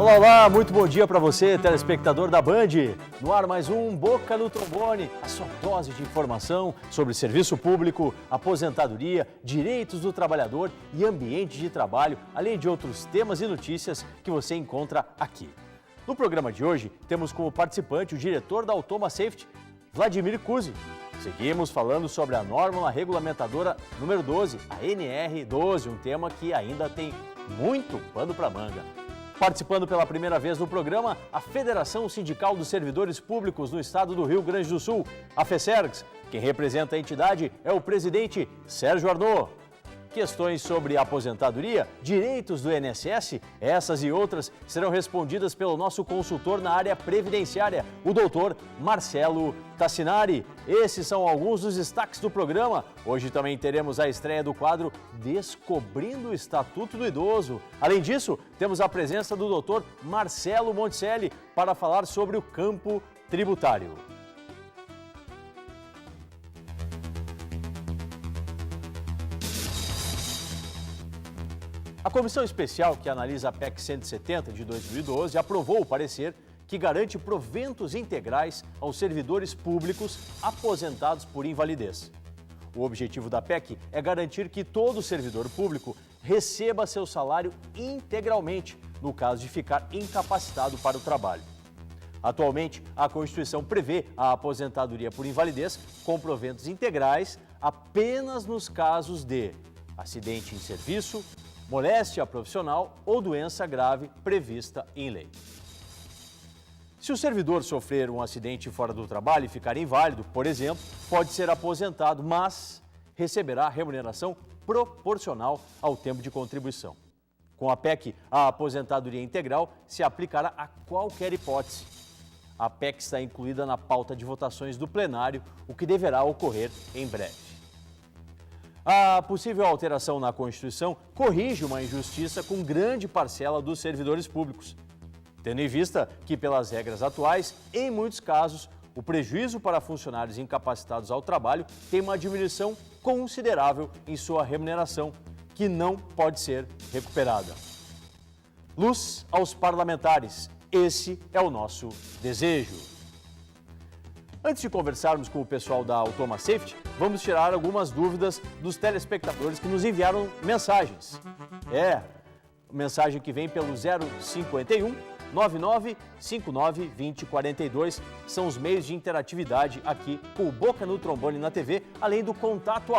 Olá, olá, muito bom dia para você, telespectador da Band. No ar mais um Boca no Trombone, a sua dose de informação sobre serviço público, aposentadoria, direitos do trabalhador e ambiente de trabalho, além de outros temas e notícias que você encontra aqui. No programa de hoje, temos como participante o diretor da Automa Safety, Vladimir Cusi. Seguimos falando sobre a norma regulamentadora número 12, a NR12, um tema que ainda tem muito pano para manga. Participando pela primeira vez no programa, a Federação Sindical dos Servidores Públicos no Estado do Rio Grande do Sul, a FESERGS. Quem representa a entidade é o presidente Sérgio Arnaud. Questões sobre aposentadoria, direitos do INSS, essas e outras serão respondidas pelo nosso consultor na área previdenciária, o doutor Marcelo Tassinari. Esses são alguns dos destaques do programa. Hoje também teremos a estreia do quadro Descobrindo o Estatuto do Idoso. Além disso, temos a presença do doutor Marcelo Monticelli para falar sobre o campo tributário. A Comissão Especial que analisa a PEC 170 de 2012 aprovou o parecer que garante proventos integrais aos servidores públicos aposentados por invalidez. O objetivo da PEC é garantir que todo servidor público receba seu salário integralmente, no caso de ficar incapacitado para o trabalho. Atualmente, a Constituição prevê a aposentadoria por invalidez com proventos integrais apenas nos casos de acidente em serviço, moléstia profissional ou doença grave prevista em lei. Se o servidor sofrer um acidente fora do trabalho e ficar inválido, por exemplo, pode ser aposentado, mas receberá remuneração proporcional ao tempo de contribuição. Com a PEC, a aposentadoria integral se aplicará a qualquer hipótese. A PEC está incluída na pauta de votações do plenário, o que deverá ocorrer em breve. A possível alteração na Constituição corrige uma injustiça com grande parcela dos servidores públicos, tendo em vista que, pelas regras atuais, em muitos casos, o prejuízo para funcionários incapacitados ao trabalho tem uma diminuição considerável em sua remuneração, que não pode ser recuperada. Luz aos parlamentares, esse é o nosso desejo. Antes de conversarmos com o pessoal da Automa Safety, vamos tirar algumas dúvidas dos telespectadores que nos enviaram mensagens. Mensagem que vem pelo 051 9959 2042. São os meios de interatividade aqui com o Boca no Trombone na TV, além do contato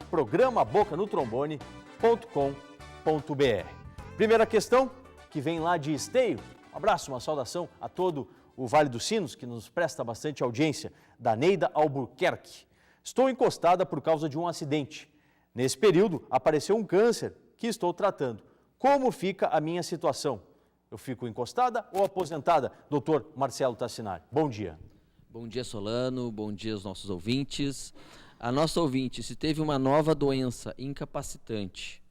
@programaBocanotrombone.com.br. Primeira questão, que vem lá de Esteio. Um abraço, uma saudação a todo o Vale dos Sinos, que nos presta bastante audiência, da Neida Albuquerque. Estou encostada por causa de um acidente. Nesse período, apareceu um câncer que estou tratando. Como fica a minha situação? Eu fico encostada ou aposentada? Doutor Marcelo Tassinari, bom dia. Bom dia, Solano. Bom dia aos nossos ouvintes. A nossa ouvinte, se teve uma nova doença incapacitante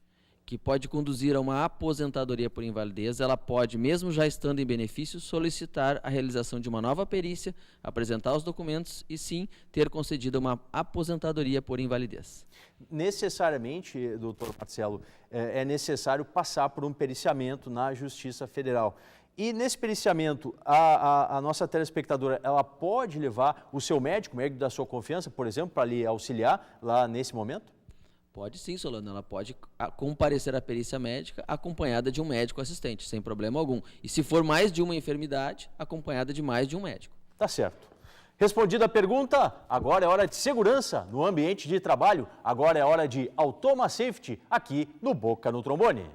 que pode conduzir a uma aposentadoria por invalidez, ela pode, mesmo já estando em benefício, solicitar a realização de uma nova perícia, apresentar os documentos e, sim, ter concedido uma aposentadoria por invalidez. Necessariamente, doutor Marcelo, é necessário passar por um periciamento na Justiça Federal. E nesse periciamento, a nossa telespectadora, ela pode levar o seu médico da sua confiança, por exemplo, para lhe auxiliar lá nesse momento? Pode sim, Solano, ela pode comparecer à perícia médica acompanhada de um médico assistente, sem problema algum. E se for mais de uma enfermidade, acompanhada de mais de um médico. Tá certo. Respondida a pergunta, agora é hora de segurança no ambiente de trabalho. Agora é hora de Automa Safety, aqui no Boca no Trombone.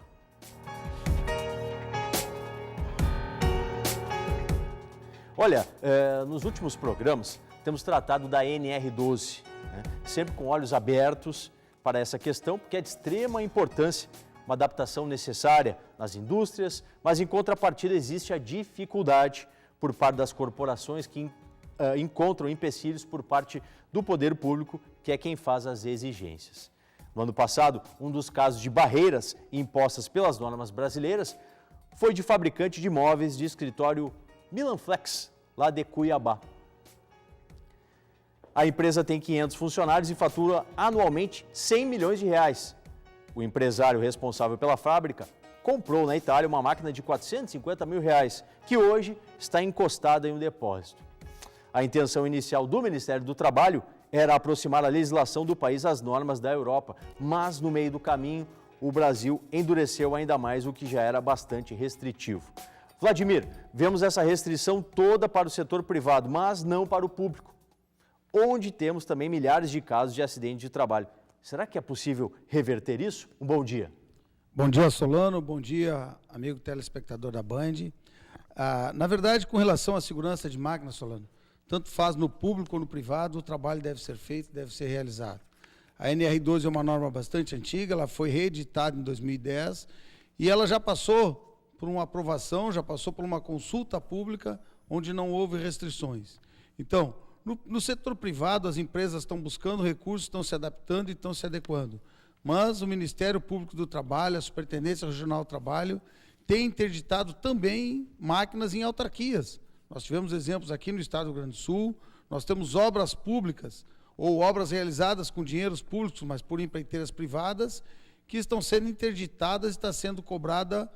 Olha, nos últimos programas temos tratado da NR12, né? Sempre com olhos abertos para essa questão, porque é de extrema importância, uma adaptação necessária nas indústrias, mas em contrapartida existe a dificuldade por parte das corporações que encontram empecilhos por parte do poder público, que é quem faz as exigências. No ano passado, um dos casos de barreiras impostas pelas normas brasileiras foi de fabricante de móveis de escritório Milanflex, lá de Cuiabá. A empresa tem 500 funcionários e fatura anualmente 100 milhões de reais. O empresário responsável pela fábrica comprou na Itália uma máquina de R$450 mil, que hoje está encostada em um depósito. A intenção inicial do Ministério do Trabalho era aproximar a legislação do país às normas da Europa, mas no meio do caminho o Brasil endureceu ainda mais o que já era bastante restritivo. Vladimir, vemos essa restrição toda para o setor privado, mas não para o público, onde temos também milhares de casos de acidente de trabalho. Será que é possível reverter isso? Um bom dia. Bom dia, Solano. Bom dia, amigo telespectador da Band. Na verdade, com relação à segurança de máquinas, Solano, tanto faz no público ou no privado, o trabalho deve ser feito, deve ser realizado. A NR12 é uma norma bastante antiga, ela foi reeditada em 2010 e ela já passou por uma aprovação, já passou por uma consulta pública onde não houve restrições. Então, no setor privado, as empresas estão buscando recursos, estão se adaptando e estão se adequando. Mas o Ministério Público do Trabalho, a Superintendência Regional do Trabalho, tem interditado também máquinas em autarquias. Nós tivemos exemplos aqui no estado do Rio Grande do Sul, nós temos obras públicas ou obras realizadas com dinheiros públicos, mas por empreiteiras privadas, que estão sendo interditadas e está sendo cobrada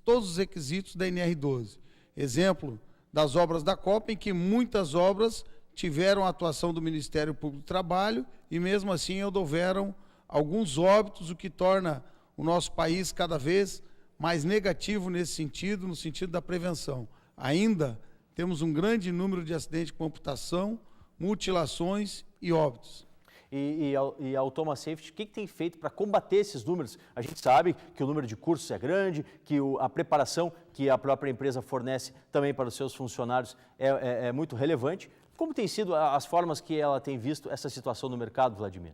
todos os requisitos da NR12. Exemplo das obras da Copa, em que muitas obras tiveram a atuação do Ministério Público do Trabalho e mesmo assim houveram alguns óbitos, o que torna o nosso país cada vez mais negativo nesse sentido, no sentido da prevenção. Ainda temos um grande número de acidentes com amputação, mutilações e óbitos. E a Automa Safety, o que tem feito para combater esses números? A gente sabe que o número de cursos é grande, que a preparação que a própria empresa fornece também para os seus funcionários é muito relevante. Como tem sido as formas que ela tem visto essa situação no mercado, Vladimir?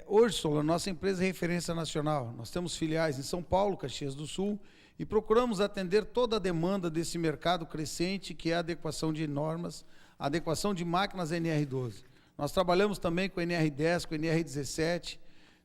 Hoje, Solano, nossa empresa é referência nacional. Nós temos filiais em São Paulo, Caxias do Sul, e procuramos atender toda a demanda desse mercado crescente, que é a adequação de normas, a adequação de máquinas NR12. Nós trabalhamos também com NR10, com NR17,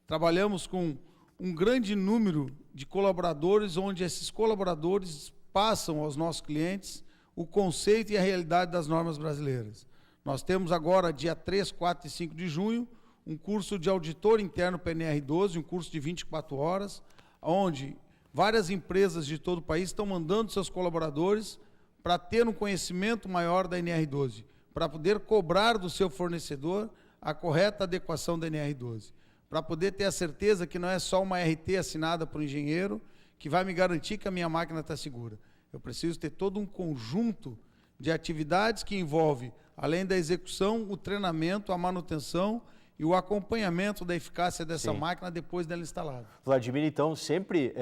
trabalhamos com um grande número de colaboradores, onde esses colaboradores passam aos nossos clientes o conceito e a realidade das normas brasileiras. Nós temos agora, dia 3, 4 e 5 de junho, um curso de auditor interno para a NR12, um curso de 24 horas, onde várias empresas de todo o país estão mandando seus colaboradores para ter um conhecimento maior da NR12, para poder cobrar do seu fornecedor a correta adequação da NR12, para poder ter a certeza que não é só uma RT assinada por um engenheiro que vai me garantir que a minha máquina está segura. Eu preciso ter todo um conjunto de atividades que envolve, além da execução, o treinamento, a manutenção e o acompanhamento da eficácia dessa máquina depois dela instalada. Vladimir, então, sempre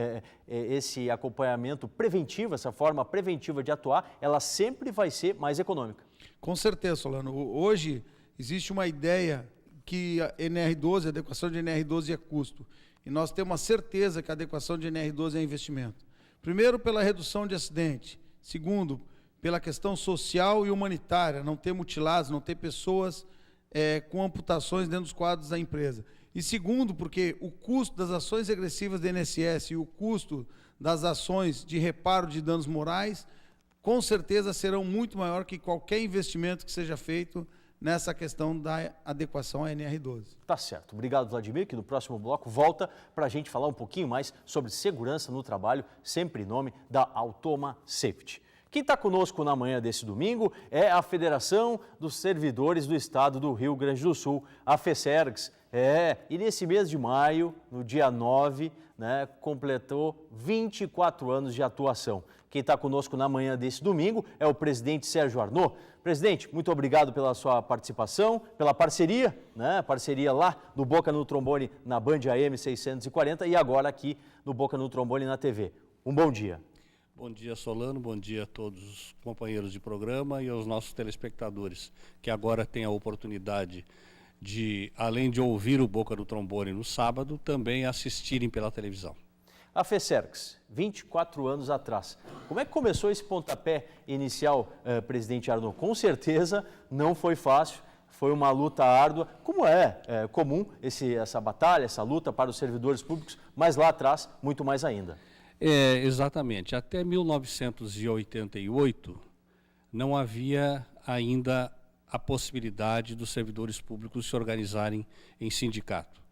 esse acompanhamento preventivo, essa forma preventiva de atuar, ela sempre vai ser mais econômica. Com certeza, Solano. Hoje existe uma ideia que a NR12, a adequação de NR12 é custo. E nós temos a certeza que a adequação de NR12 é investimento. Primeiro, pela redução de acidente. Segundo, pela questão social e humanitária, não ter mutilados, não ter pessoas com amputações dentro dos quadros da empresa. E segundo, porque o custo das ações regressivas do INSS e o custo das ações de reparo de danos morais, com certeza serão muito maior que qualquer investimento que seja feito nessa questão da adequação à NR12. Tá certo. Obrigado, Vladimir, que no próximo bloco volta para a gente falar um pouquinho mais sobre segurança no trabalho, sempre em nome da Automa Safety. Quem está conosco na manhã desse domingo é a Federação dos Servidores do Estado do Rio Grande do Sul, a FESERGS. E nesse mês de maio, no dia 9, completou 24 anos de atuação. Quem está conosco na manhã desse domingo é o presidente Sérgio Arnaud. Presidente, muito obrigado pela sua participação, pela parceria, parceria lá no Boca no Trombone na Band AM 640 e agora aqui no Boca no Trombone na TV. Um bom dia. Bom dia, Solano, bom dia a todos os companheiros de programa e aos nossos telespectadores, que agora têm a oportunidade de, além de ouvir o Boca no Trombone no sábado, também assistirem pela televisão. A FESERGS, 24 anos atrás. Como é que começou esse pontapé inicial, presidente Arnaud? Com certeza não foi fácil, foi uma luta árdua, como é comum essa batalha, essa luta para os servidores públicos, mas lá atrás, muito mais ainda. Exatamente. Até 1988, não havia ainda a possibilidade dos servidores públicos se organizarem em sindicato.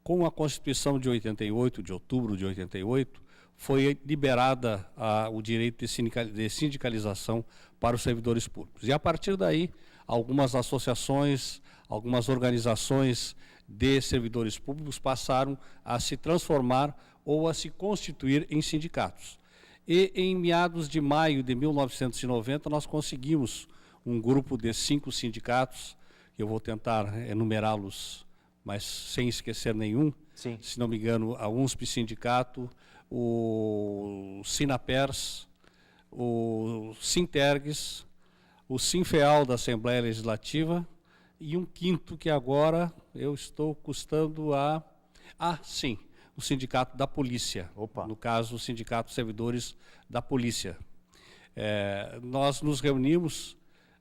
Com a Constituição de 88, de outubro de 88, foi liberada o direito de sindicalização para os servidores públicos. E a partir daí, algumas associações, algumas organizações de servidores públicos passaram a se transformar ou a se constituir em sindicatos. E em meados de maio de 1990, nós conseguimos um grupo de 5 sindicatos, eu vou tentar enumerá-los, mas sem esquecer nenhum. Sim. Se não me engano, a UNSP Sindicato, o Sinapers, o Sintergs, o Sinfeal da Assembleia Legislativa e um quinto que agora eu estou custando a... sim, o Sindicato da Polícia. Opa. No caso, o Sindicato de Servidores da Polícia. Nós nos reunimos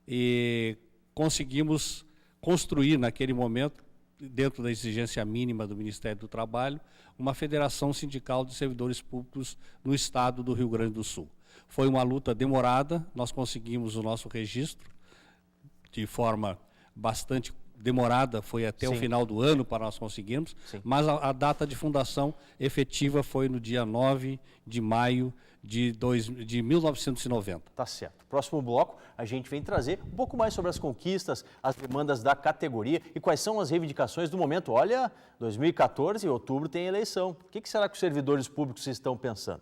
e conseguimos construir naquele momento, dentro da exigência mínima do Ministério do Trabalho, uma federação sindical de servidores públicos no estado do Rio Grande do Sul. Foi uma luta demorada, nós conseguimos o nosso registro de forma bastante demorada, foi até Sim. o final do ano para nós conseguirmos, Sim. mas a data de fundação efetiva foi no dia 9 de maio de 1990. Tá certo. Próximo bloco, a gente vem trazer um pouco mais sobre as conquistas, as demandas da categoria e quais são as reivindicações do momento. Olha, 2014, outubro, tem eleição. O que será que os servidores públicos estão pensando?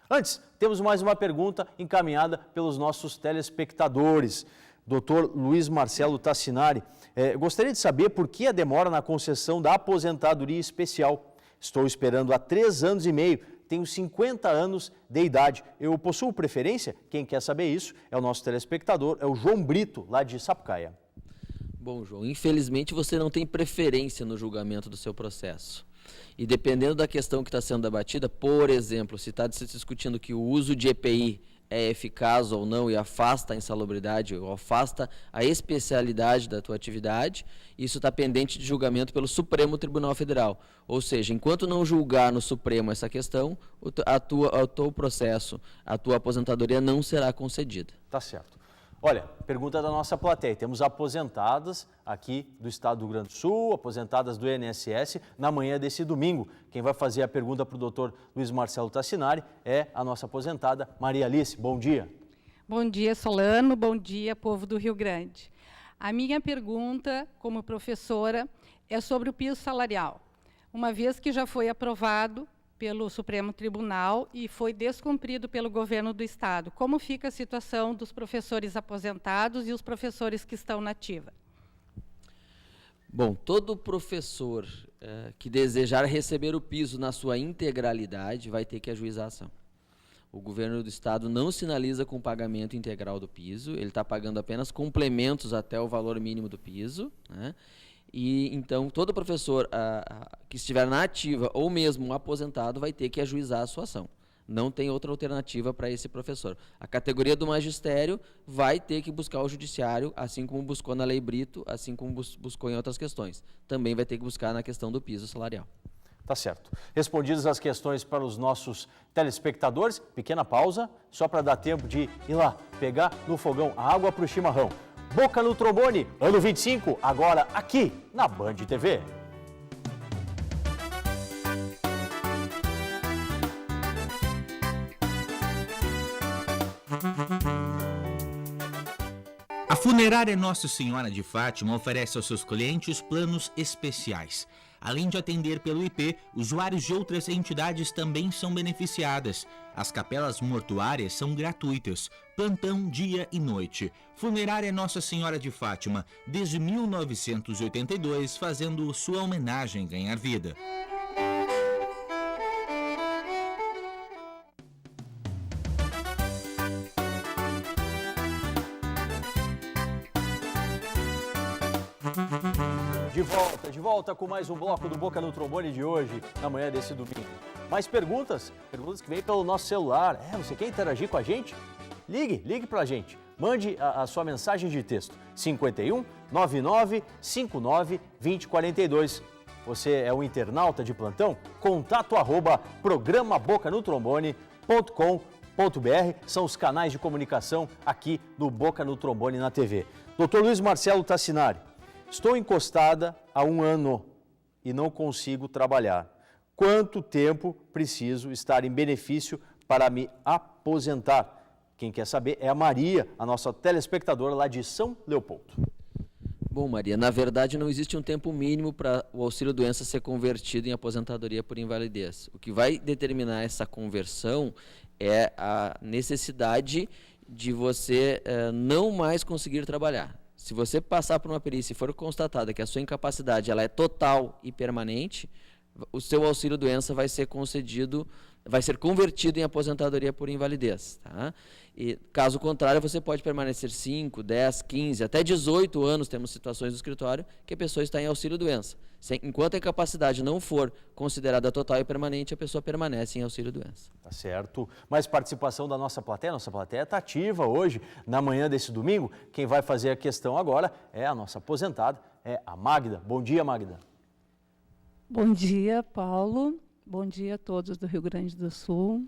Antes, temos mais uma pergunta encaminhada pelos nossos telespectadores. Dr. Luiz Marcelo Tassinari, gostaria de saber por que a demora na concessão da aposentadoria especial. Estou esperando há 3 anos e meio, tenho 50 anos de idade. Eu possuo preferência? Quem quer saber isso é o nosso telespectador, é o João Brito, lá de Sapucaia. Bom, João, infelizmente você não tem preferência no julgamento do seu processo. E dependendo da questão que está sendo debatida, por exemplo, se está se discutindo que o uso de EPI é eficaz ou não e afasta a insalubridade ou afasta a especialidade da tua atividade, isso está pendente de julgamento pelo Supremo Tribunal Federal. Ou seja, enquanto não julgar no Supremo essa questão, o teu processo, a tua aposentadoria não será concedida. Tá certo. Olha, pergunta da nossa plateia. Temos aposentadas aqui do estado do Rio Grande do Sul, aposentadas do INSS, na manhã desse domingo. Quem vai fazer a pergunta para o doutor Luiz Marcelo Tassinari é a nossa aposentada Maria Alice. Bom dia. Bom dia, Solano. Bom dia, povo do Rio Grande. A minha pergunta, como professora, é sobre o piso salarial. Uma vez que já foi aprovado pelo Supremo Tribunal e foi descumprido pelo governo do estado, como fica a situação dos professores aposentados e os professores que estão na ativa? Bom, todo professor que desejar receber o piso na sua integralidade vai ter que ajuizar a ação. O governo do estado não sinaliza com o pagamento integral do piso, ele está pagando apenas complementos até o valor mínimo do piso, né? E então todo professor que estiver na ativa ou mesmo um aposentado vai ter que ajuizar a sua ação. Não tem outra alternativa para esse professor. A categoria do magistério vai ter que buscar o judiciário, assim como buscou na Lei Brito, assim como buscou em outras questões. Também vai ter que buscar na questão do piso salarial. Tá certo. Respondidas as questões para os nossos telespectadores, pequena pausa, só para dar tempo de ir lá, pegar no fogão a água para o chimarrão. Boca no Trombone, ano 25, agora aqui na Band TV. A Funerária Nossa Senhora de Fátima oferece aos seus clientes planos especiais. Além de atender pelo IP, usuários de outras entidades também são beneficiadas. As capelas mortuárias são gratuitas, plantão dia e noite. Funerária Nossa Senhora de Fátima, desde 1982, fazendo sua homenagem ganhar vida. De volta com mais um bloco do Boca no Trombone de hoje, na manhã desse domingo. Mais perguntas que vêm pelo nosso celular. Você quer interagir com a gente? Ligue pra gente. Mande a sua mensagem de texto, 51 99 59 2042. Você é um internauta de plantão? Contato @ programaBocaNoTrombone.com.br são os canais de comunicação aqui do Boca no Trombone na TV. Dr. Luiz Marcelo Tassinari. Estou encostada há 1 ano e não consigo trabalhar. Quanto tempo preciso estar em benefício para me aposentar? Quem quer saber é a Maria, a nossa telespectadora lá de São Leopoldo. Bom, Maria, na verdade não existe um tempo mínimo para o auxílio-doença ser convertido em aposentadoria por invalidez. O que vai determinar essa conversão é a necessidade de você não mais conseguir trabalhar. Se você passar por uma perícia e for constatada que a sua incapacidade ela é total e permanente, o seu auxílio-doença vai ser concedido, vai ser convertido em aposentadoria por invalidez. Tá? E, caso contrário, você pode permanecer 5, 10, 15, até 18 anos, temos situações no escritório, que a pessoa está em auxílio-doença. Enquanto a incapacidade não for considerada total e permanente, a pessoa permanece em auxílio-doença. Tá certo. Mais participação da nossa plateia está ativa hoje, na manhã desse domingo. Quem vai fazer a questão agora é a nossa aposentada, é a Magda. Bom dia, Magda. Bom dia, Paulo. Bom dia a todos do Rio Grande do Sul.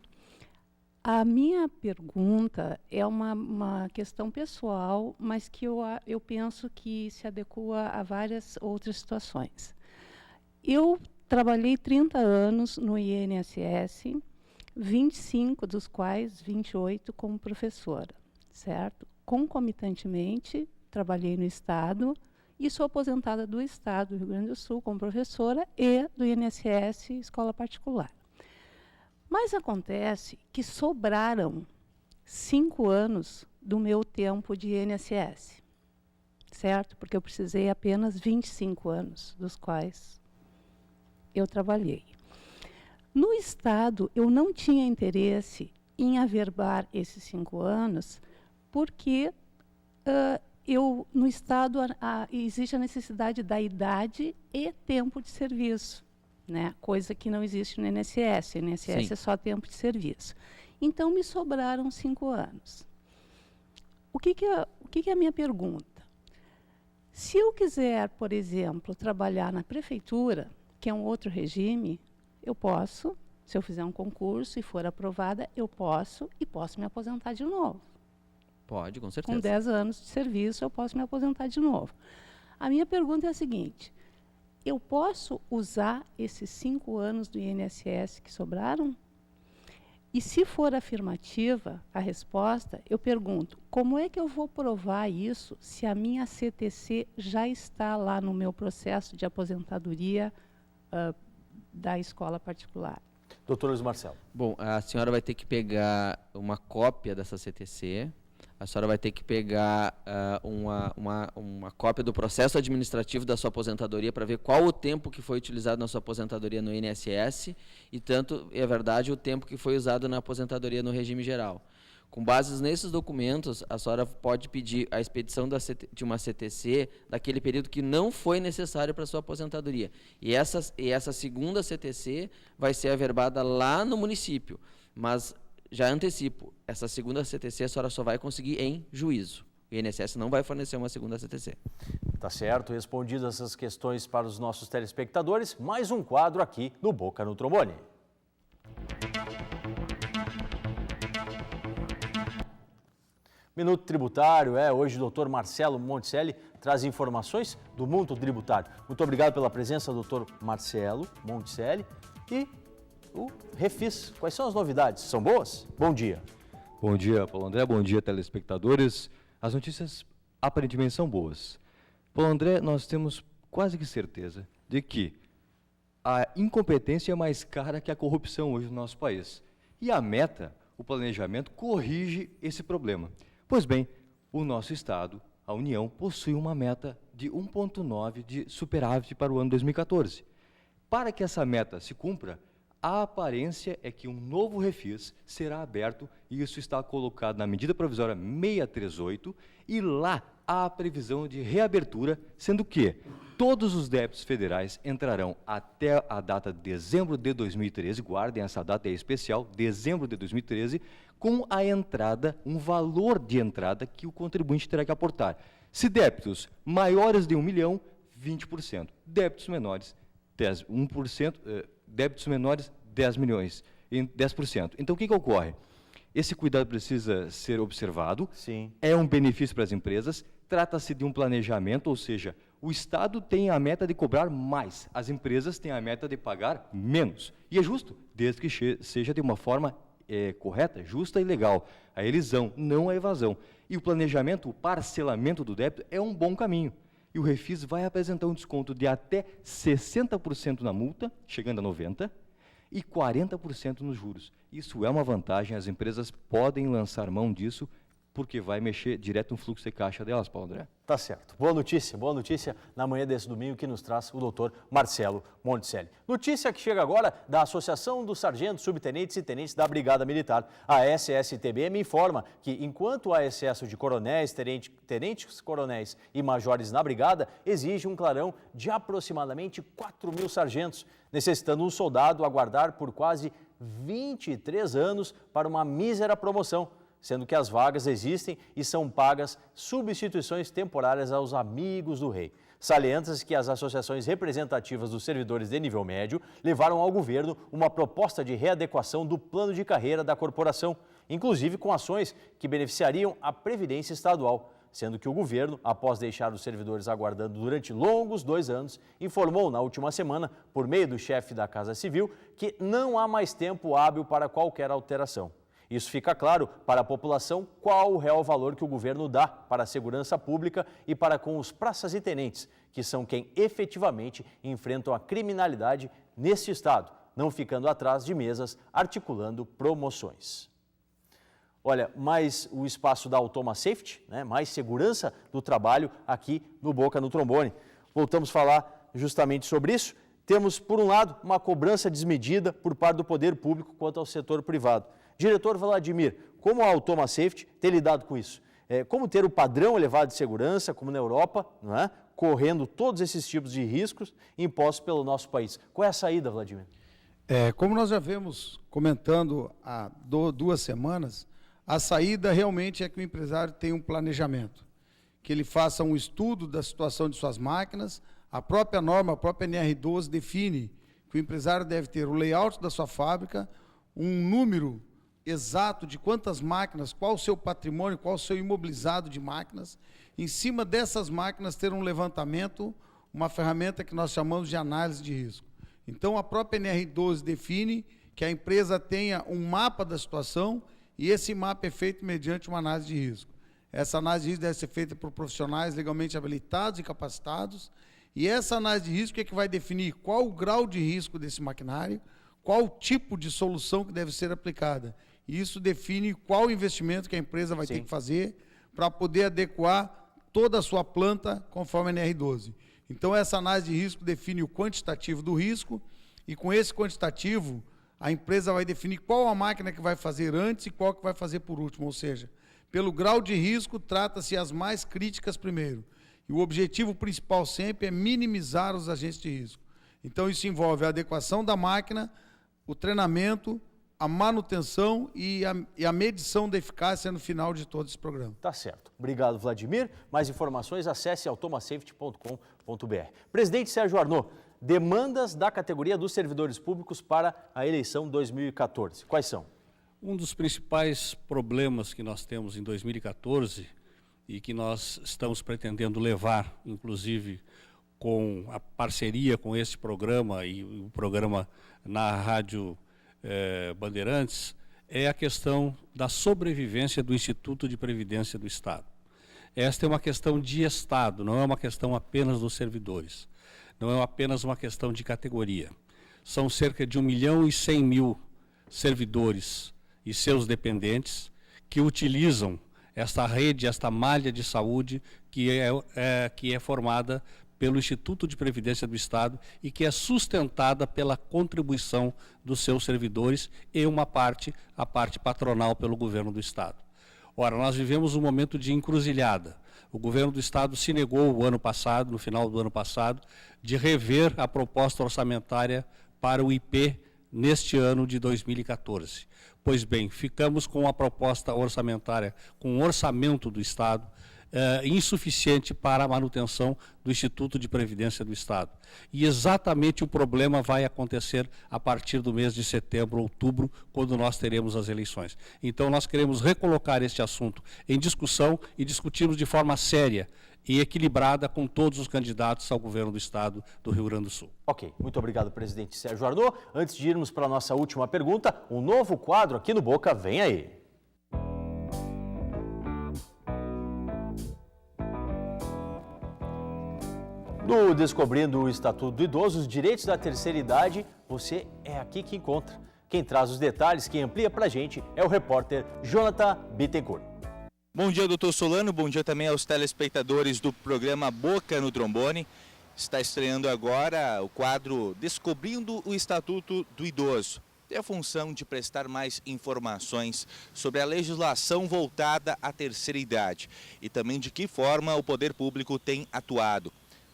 A minha pergunta é uma questão pessoal, mas que eu penso que se adequa a várias outras situações. Eu trabalhei 30 anos no INSS, 25 dos quais 28 como professora, certo? Concomitantemente, trabalhei no Estado e sou aposentada do Estado do Rio Grande do Sul como professora e do INSS escola particular. Mas acontece que sobraram 5 anos do meu tempo de INSS, certo? Porque eu precisei apenas 25 anos, dos quais eu trabalhei. No Estado, eu não tinha interesse em averbar esses 5 anos, porque no Estado existe a necessidade da idade e tempo de serviço, né? Coisa que não existe no INSS. O INSS é só tempo de serviço. Então, me sobraram 5 anos. O que é a minha pergunta? Se eu quiser, por exemplo, trabalhar na prefeitura, que é um outro regime, eu posso, se eu fizer um concurso e for aprovada, eu posso me aposentar de novo. Pode, com certeza. Com 10 anos de serviço, eu posso me aposentar de novo. A minha pergunta é a seguinte: eu posso usar esses 5 anos do INSS que sobraram? E se for afirmativa a resposta, eu pergunto, como é que eu vou provar isso se a minha CTC já está lá no meu processo de aposentadoria da escola particular? Doutor Luiz Marcelo. Bom, a senhora vai ter que pegar uma cópia dessa CTC, a senhora vai ter que pegar uma cópia do processo administrativo da sua aposentadoria para ver qual o tempo que foi utilizado na sua aposentadoria no INSS e tanto, é verdade, o tempo que foi usado na aposentadoria no regime geral. Com base nesses documentos, a senhora pode pedir a expedição de uma CTC daquele período que não foi necessário para a sua aposentadoria. E essa segunda CTC vai ser averbada lá no município, mas já antecipo, essa segunda CTC a senhora só vai conseguir em juízo. O INSS não vai fornecer uma segunda CTC. Tá certo, respondidas essas questões para os nossos telespectadores, mais um quadro aqui no Boca no Trombone. Minuto Tributário, hoje o doutor Marcelo Monticelli traz informações do mundo tributário. Muito obrigado pela presença, doutor Marcelo Monticelli. E o Refis, quais são as novidades? São boas? Bom dia. Bom dia, Paulo André. Bom dia, telespectadores. As notícias aparentemente são boas. Paulo André, nós temos quase que certeza de que a incompetência é mais cara que a corrupção hoje no nosso país. E a meta, o planejamento, corrige esse problema. Pois bem, o nosso Estado, a União, possui uma meta de 1,9 de superávit para o ano 2014. Para que essa meta se cumpra, a aparência é que um novo refis será aberto, e isso está colocado na medida provisória 638, e lá há a previsão de reabertura, sendo que todos os débitos federais entrarão até a data de dezembro de 2013, guardem essa data, é especial, dezembro de 2013, com a entrada, um valor de entrada que o contribuinte terá que aportar. Se débitos maiores de 1 milhão, 20%. Débitos menores, 1%, débitos menores, 10 milhões, 10%. Então, o que ocorre? Esse cuidado precisa ser observado. Sim. É um benefício para as empresas. Trata-se de um planejamento, ou seja, O Estado tem a meta de cobrar mais, as empresas têm a meta de pagar menos. E é justo, desde que seja de uma forma correta, justa e legal. A elisão, não a evasão. E o planejamento, o parcelamento do débito é um bom caminho. E o Refis vai apresentar um desconto de até 60% na multa, chegando a 90%, e 40% nos juros. Isso é uma vantagem, as empresas podem lançar mão disso, porque vai mexer direto no fluxo de caixa delas, Paulo André. Tá certo. Boa notícia na manhã desse domingo que nos traz o doutor Marcelo Monticelli. Notícia que chega agora da Associação dos Sargentos, Subtenentes e Tenentes da Brigada Militar. A SSTBM informa que, enquanto há excesso de coronéis, tenentes coronéis e majores na Brigada, exige um clarão de aproximadamente 4.000 sargentos, necessitando um soldado aguardar por quase 23 anos para uma mísera promoção, sendo que as vagas existem e são pagas substituições temporárias aos amigos do rei. Salienta-se que as associações representativas dos servidores de nível médio levaram ao governo uma proposta de readequação do plano de carreira da corporação, inclusive com ações que beneficiariam a Previdência Estadual, sendo que o governo, após deixar os servidores aguardando durante longos 2 anos, informou na última semana, por meio do chefe da Casa Civil, que não há mais tempo hábil para qualquer alteração. Isso fica claro para a população qual o real valor que o governo dá para a segurança pública e para com os praças e tenentes, que são quem efetivamente enfrentam a criminalidade neste estado, não ficando atrás de mesas, articulando promoções. Olha, mais o espaço da Automa Safety, né? Mais segurança do trabalho aqui no Boca no Trombone. Voltamos a falar justamente sobre isso. Temos, por um lado, uma cobrança desmedida por parte do poder público quanto ao setor privado. Diretor Vladimir, como a Automa Safety tem lidado com isso? Como ter o padrão elevado de segurança, como na Europa, não é? Correndo todos esses tipos de riscos impostos pelo nosso país. Qual é a saída, Vladimir? Como nós já vemos comentando há 2 semanas, a saída realmente é que o empresário tenha um planejamento, que ele faça um estudo da situação de suas máquinas. A própria norma, a própria NR12 define que o empresário deve ter o layout da sua fábrica, um número exato de quantas máquinas, qual o seu patrimônio, qual o seu imobilizado de máquinas. Em cima dessas máquinas ter um levantamento, uma ferramenta que nós chamamos de análise de risco. Então a própria NR12 define que a empresa tenha um mapa da situação e esse mapa é feito mediante uma análise de risco. Essa análise de risco deve ser feita por profissionais legalmente habilitados e capacitados, e essa análise de risco é que vai definir qual o grau de risco desse maquinário, qual o tipo de solução que deve ser aplicada. E isso define qual investimento que a empresa vai ter que fazer para poder adequar toda a sua planta conforme a NR12. Então, essa análise de risco define o quantitativo do risco, e com esse quantitativo, a empresa vai definir qual a máquina que vai fazer antes e qual que vai fazer por último. Ou seja, pelo grau de risco, trata-se as mais críticas primeiro. E o objetivo principal sempre é minimizar os agentes de risco. Então, isso envolve a adequação da máquina, o treinamento, a manutenção e a medição da eficácia no final de todo esse programa. Tá certo. Obrigado, Vladimir. Mais informações, acesse automasafety.com.br. Presidente Sérgio Arnaud, demandas da categoria dos servidores públicos para a eleição 2014. Quais são? Um dos principais problemas que nós temos em 2014 e que nós estamos pretendendo levar, inclusive, com a parceria com esse programa e o programa na Rádio Bandeirantes, é a questão da sobrevivência do Instituto de Previdência do Estado. Esta é uma questão de Estado, não é uma questão apenas dos servidores, não é apenas uma questão de categoria. São cerca de 1.100.000 servidores e seus dependentes que utilizam esta rede, esta malha de saúde que é formada pelo Instituto de Previdência do Estado e que é sustentada pela contribuição dos seus servidores e a parte patronal pelo governo do Estado. Ora, nós vivemos um momento de encruzilhada. O governo do Estado se negou o ano passado, no final do ano passado, de rever a proposta orçamentária para o IP neste ano de 2014. Pois bem, ficamos com a proposta orçamentária, com o orçamento do Estado, insuficiente para a manutenção do Instituto de Previdência do Estado. E exatamente o problema vai acontecer a partir do mês de setembro, outubro, quando nós teremos as eleições. Então, nós queremos recolocar este assunto em discussão e discutirmos de forma séria e equilibrada com todos os candidatos ao governo do Estado do Rio Grande do Sul. Ok, muito obrigado, presidente Sérgio Arnaud. Antes de irmos para a nossa última pergunta, um novo quadro aqui no Boca vem aí. No Descobrindo o Estatuto do Idoso, os direitos da terceira idade, você é aqui que encontra. Quem traz os detalhes, quem amplia para a gente é o repórter Jonathan Bittencourt. Bom dia, doutor Solano. Bom dia também aos telespectadores do programa Boca no Trombone. Está estreando agora o quadro Descobrindo o Estatuto do Idoso. Tem a função de prestar mais informações sobre a legislação voltada à terceira idade e também de que forma o poder público tem atuado.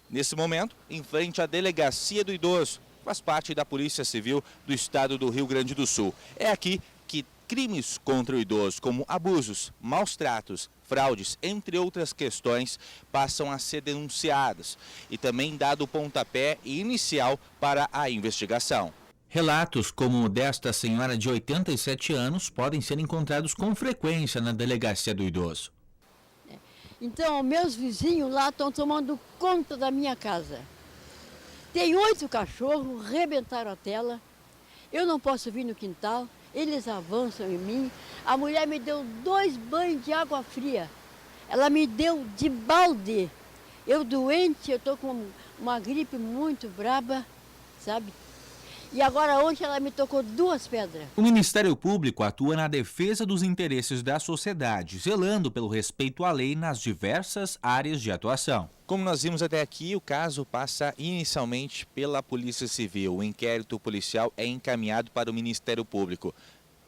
Nesse momento, em frente à Delegacia do Idoso, faz parte da Polícia Civil do Estado do Rio Grande do Sul. É aqui que crimes contra o idoso, como abusos, maus tratos, fraudes, entre outras questões, passam a ser denunciadas e também dado o pontapé inicial para a investigação. Relatos como o desta senhora de 87 anos podem ser encontrados com frequência na Delegacia do Idoso. Então, meus vizinhos lá estão tomando conta da minha casa. Tem 8 cachorros, rebentaram a tela, eu não posso vir no quintal, eles avançam em mim. A mulher me deu 2 banhos de água fria, ela me deu de balde. Eu doente, eu estou com uma gripe muito braba, sabe? E agora ontem ela me tocou 2 pedras. O Ministério Público atua na defesa dos interesses da sociedade, zelando pelo respeito à lei nas diversas áreas de atuação. Como nós vimos até aqui, o caso passa inicialmente pela Polícia Civil. O inquérito policial é encaminhado para o Ministério Público.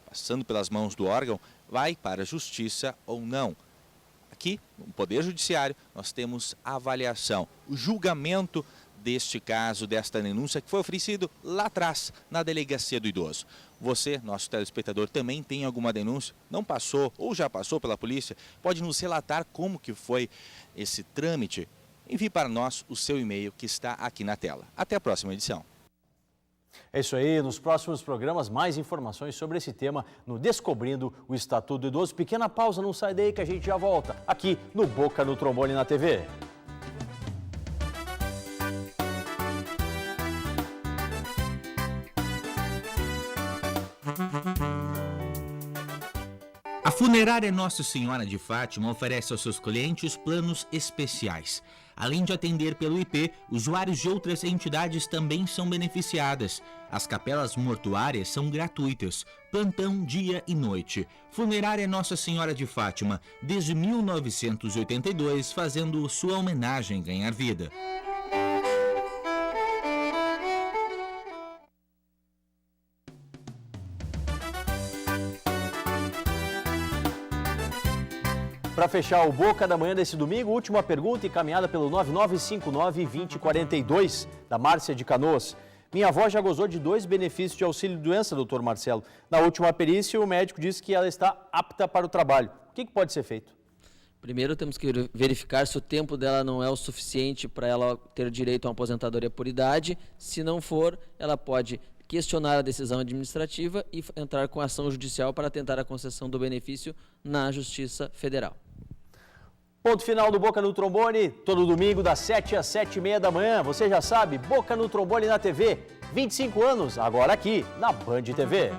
Passando pelas mãos do órgão, vai para a Justiça ou não. Aqui, no Poder Judiciário, nós temos a avaliação, o julgamento deste caso, desta denúncia que foi oferecido lá atrás, na Delegacia do Idoso. Você, nosso telespectador, também tem alguma denúncia? Não passou ou já passou pela polícia? Pode nos relatar como que foi esse trâmite? Envie para nós o seu e-mail que está aqui na tela. Até a próxima edição. É isso aí, nos próximos programas mais informações sobre esse tema no Descobrindo o Estatuto do Idoso. Pequena pausa, não sai daí que a gente já volta aqui no Boca no Trombone na TV. A Funerária Nossa Senhora de Fátima oferece aos seus clientes planos especiais. Além de atender pelo IP, usuários de outras entidades também são beneficiadas. As capelas mortuárias são gratuitas, plantão dia e noite. Funerária Nossa Senhora de Fátima, desde 1982, fazendo sua homenagem ganhar vida. Para fechar o Boca da Manhã desse domingo, última pergunta encaminhada pelo 9959-2042, da Márcia de Canoas. Minha avó já gozou de 2 benefícios de auxílio-doença, doutor Marcelo. Na última perícia, o médico disse que ela está apta para o trabalho. O que pode ser feito? Primeiro temos que verificar se o tempo dela não é o suficiente para ela ter direito a uma aposentadoria por idade. Se não for, ela pode questionar a decisão administrativa e entrar com ação judicial para tentar a concessão do benefício na Justiça Federal. Ponto final do Boca no Trombone, todo domingo das 7 às 7h30 da manhã. Você já sabe, Boca no Trombone na TV, 25 anos, agora aqui na Band TV.